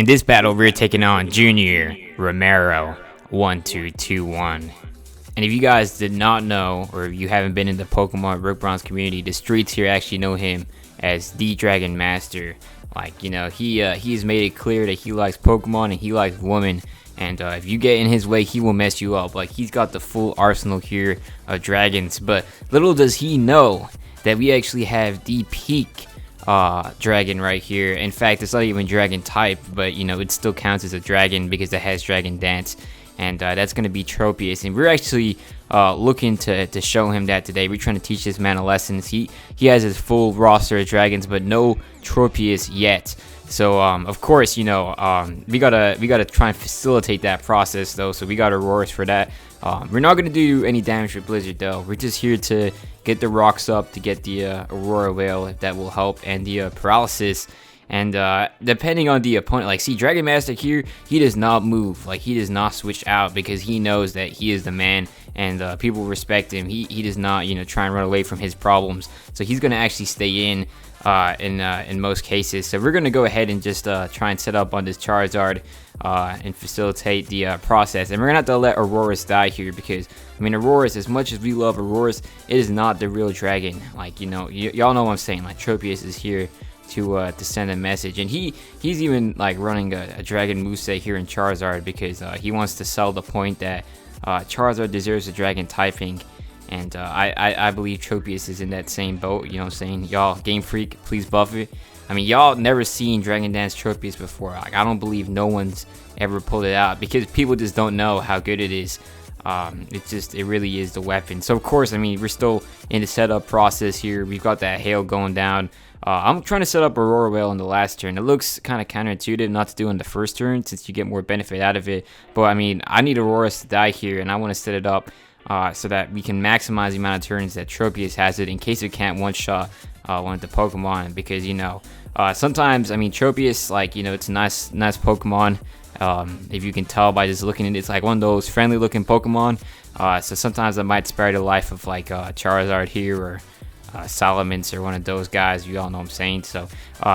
In this battle, we're taking on Junior Romero 1221. And if you guys did not know, or if you haven't been in the Pokemon Rook Bronze community, the streets here actually know him as the Dragon Master. Like, you know, he's made it clear that he likes Pokemon and he likes women. And if you get in his way, he will mess you up. Like, he's got the full arsenal here of dragons. But little does he know that we actually have the peak dragon right here. In fact, it's not even dragon type, but you know, it still counts as a dragon because it has dragon dance. And that's going to be Tropius, and we're actually looking to show him that today. We're trying to teach this man a lesson. He has his full roster of dragons, but no Tropius yet. So of course, you know, we gotta try and facilitate that process though. So we got Auroras for that. We're not gonna do any damage with Blizzard though. We're just here to get the rocks up to get the Aurora Whale, if that will help, and the paralysis. And depending on the opponent, like, see, Dragon Master here, he does not move. Like, he does not switch out because he knows that he is the man, and people respect him. He does not, you know, try and run away from his problems. So he's gonna actually stay in most cases. So we're gonna go ahead and just try and set up on this Charizard and facilitate the process. And we're gonna have to let Auroras die here because, I mean, Auroras, as much as we love Auroras, it is not the real dragon. Like, you know, y'all know what I'm saying. Like, Tropius is here to send a message, and he's even like running a Dragon Moveset here in Charizard because he wants to sell the point that Charizard deserves a dragon typing, and I believe Tropius is in that same boat. You know what I'm saying? Y'all, Game Freak, please buff it. I mean, y'all never seen Dragon Dance Tropius before. Like, I don't believe no one's ever pulled it out because people just don't know how good it is. It really is the weapon. So of course, I mean, we're still in the setup process here. We've got that hail going down. I'm trying to set up Aurora Whale in the last turn. It looks kind of counterintuitive not to do in the first turn since you get more benefit out of it. But I mean, I need Auroras to die here, and I want to set it up so that we can maximize the amount of turns that Tropius has it in case it can't one-shot one of the Pokemon. Because, you know, sometimes, I mean, Tropius, like, you know, it's a nice Pokemon. If you can tell by just looking at it, it's like one of those friendly-looking Pokemon. So sometimes I might spare the life of like Charizard here or Salamence or one of those guys. You all know what I'm saying. So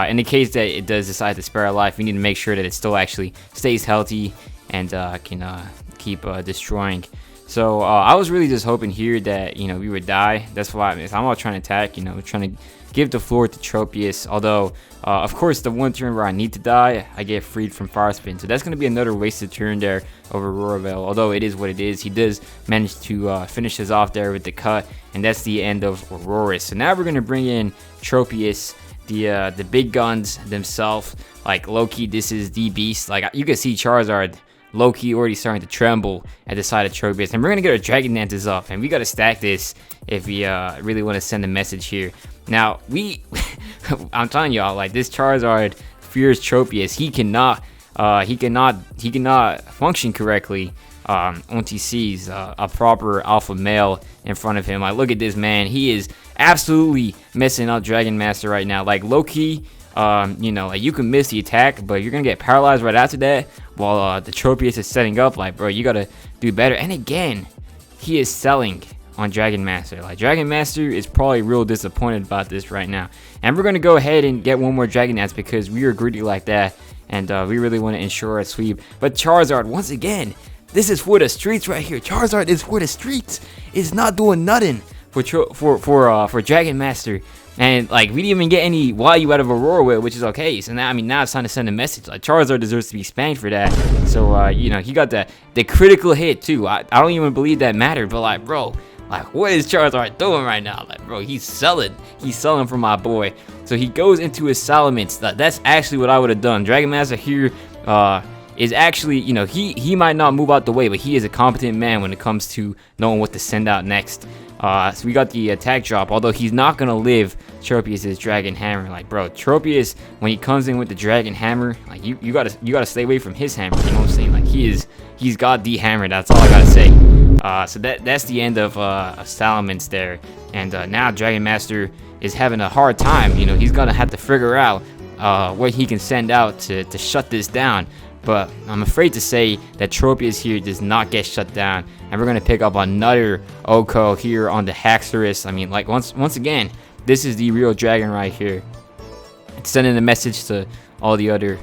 in the case that it does decide to spare a life, we need to make sure that it still actually stays healthy and can keep destroying. So I was really just hoping here that, you know, we would die. That's why I'm not trying to attack, you know, trying to give the floor to Tropius. Although, of course, the one turn where I need to die, I get freed from Fire Spin. So that's going to be another wasted turn there over Aurora Vale. Although it is what it is, he does manage to finish us off there with the cut. And that's the end of Auroras. So now we're going to bring in Tropius, the big guns themselves. Like, low-key, this is the beast. Like, you can see Charizard low-key already starting to tremble at the side of Tropius. And we're going to get our Dragon Dances up. And we got to stack this if we really want to send a message here. Now, I'm telling y'all, like, this Charizard fears Tropius. He cannot function correctly once he sees a proper alpha male in front of him. Like, look at this man. He is absolutely messing up Dragon Master right now. Like, low-key, you know, like, you can miss the attack, but you're gonna get paralyzed right after that while the Tropius is setting up. Like, bro, you gotta do better. And again, he is selling on Dragon Master. Like, Dragon Master is probably real disappointed about this right now. And we're gonna go ahead and get one more Dragon Dance because we are greedy like that, and we really want to ensure a sweep. But Charizard, once again, this is for the streets right here. Charizard is for the streets. It's not doing nothing for Dragon Master. And like, we didn't even get any value out of Aurora Whale, which is okay. So now, I mean, now it's time to send a message. Like, Charizard deserves to be spanked for that. So you know, he got the critical hit too. I don't even believe that mattered. But like, bro, like, what is Charizard doing right now? Like, bro, he's selling for my boy. So he goes into his Salamence. That's actually what I would have done. Dragon Master here is actually, you know, he might not move out the way, but he is a competent man when it comes to knowing what to send out next. So we got the attack drop, although he's not gonna live Tropius's Dragon Hammer. Like, bro, Tropius, when he comes in with the Dragon Hammer, like, you gotta stay away from his hammer. You know what I'm saying? Like, he's got the hammer. That's all I gotta say. So that's the end of Salamence there, and now Dragon Master is having a hard time. You know, he's gonna have to figure out what he can send out to shut this down. But I'm afraid to say that Tropius here does not get shut down. And we're going to pick up another Oko here on the Haxorus. I mean, like, once again, this is the real dragon right here. It's sending a message to all the other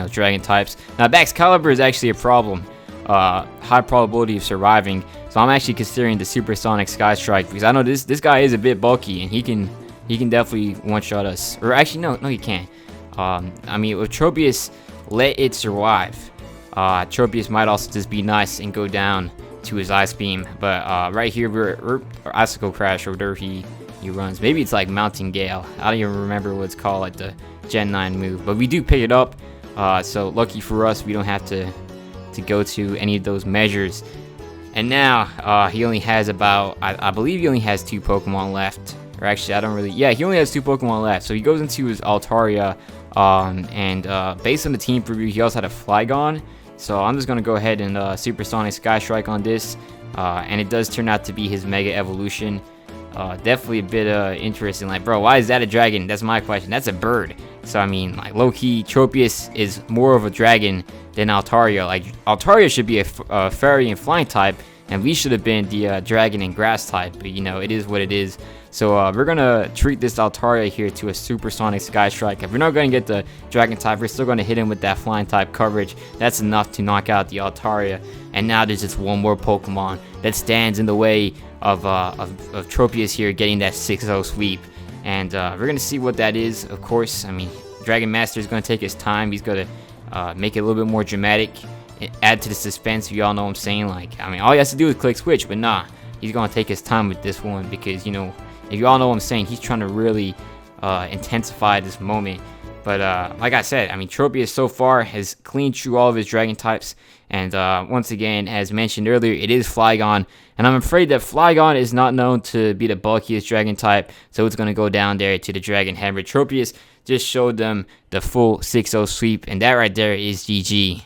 dragon types. Now, Excalibur is actually a problem. High probability of surviving. So I'm actually considering the Supersonic Sky Strike because I know this guy is a bit bulky and he can definitely one-shot us. Or actually, no, he can't. I mean, with Tropius, let it survive. Tropius might also just be nice and go down to his Ice Beam. But right here, we're Icicle Crash or whatever he runs. Maybe it's like Mountain Gale. I don't even remember what it's called, like the Gen 9 move. But we do pick it up. So lucky for us, we don't have to go to any of those measures. And now he only has about, I believe he only has 2 Pokemon left. Or actually, I don't really, yeah, he only has 2 Pokemon left. So he goes into his Altaria, and based on the team preview, he also had a Flygon. So I'm just going to go ahead and Supersonic Sky Strike on this. And it does turn out to be his Mega Evolution. Definitely a bit interesting. Like, bro, why is that a dragon? That's my question. That's a bird. So, I mean, like, low-key, Tropius is more of a dragon than Altaria. Like, Altaria should be a fairy and flying type, and we should have been the dragon and grass type. But, it is what it is. So, we're going to treat this Altaria here to a Supersonic Sky Strike. If we're not going to get the dragon type, we're still going to hit him with that flying type coverage. That's enough to knock out the Altaria. And now there's just one more Pokemon that stands in the way of Tropius here getting that 6-0 sweep. And we're going to see what that is, of course. I mean, Dragon Master is going to take his time. He's going to make it a little bit more dramatic, add to the suspense, if y'all know what I'm saying. Like, I mean, all he has to do is click switch, but nah, he's going to take his time with this one because, if y'all know what I'm saying, he's trying to really intensify this moment. But like I said, I mean, Tropius so far has cleaned through all of his dragon types. And once again, as mentioned earlier, it is Flygon. And I'm afraid that Flygon is not known to be the bulkiest dragon type. So it's going to go down there to the Dragon Hammer. Tropius just showed them the full 6-0 sweep. And that right there is GG.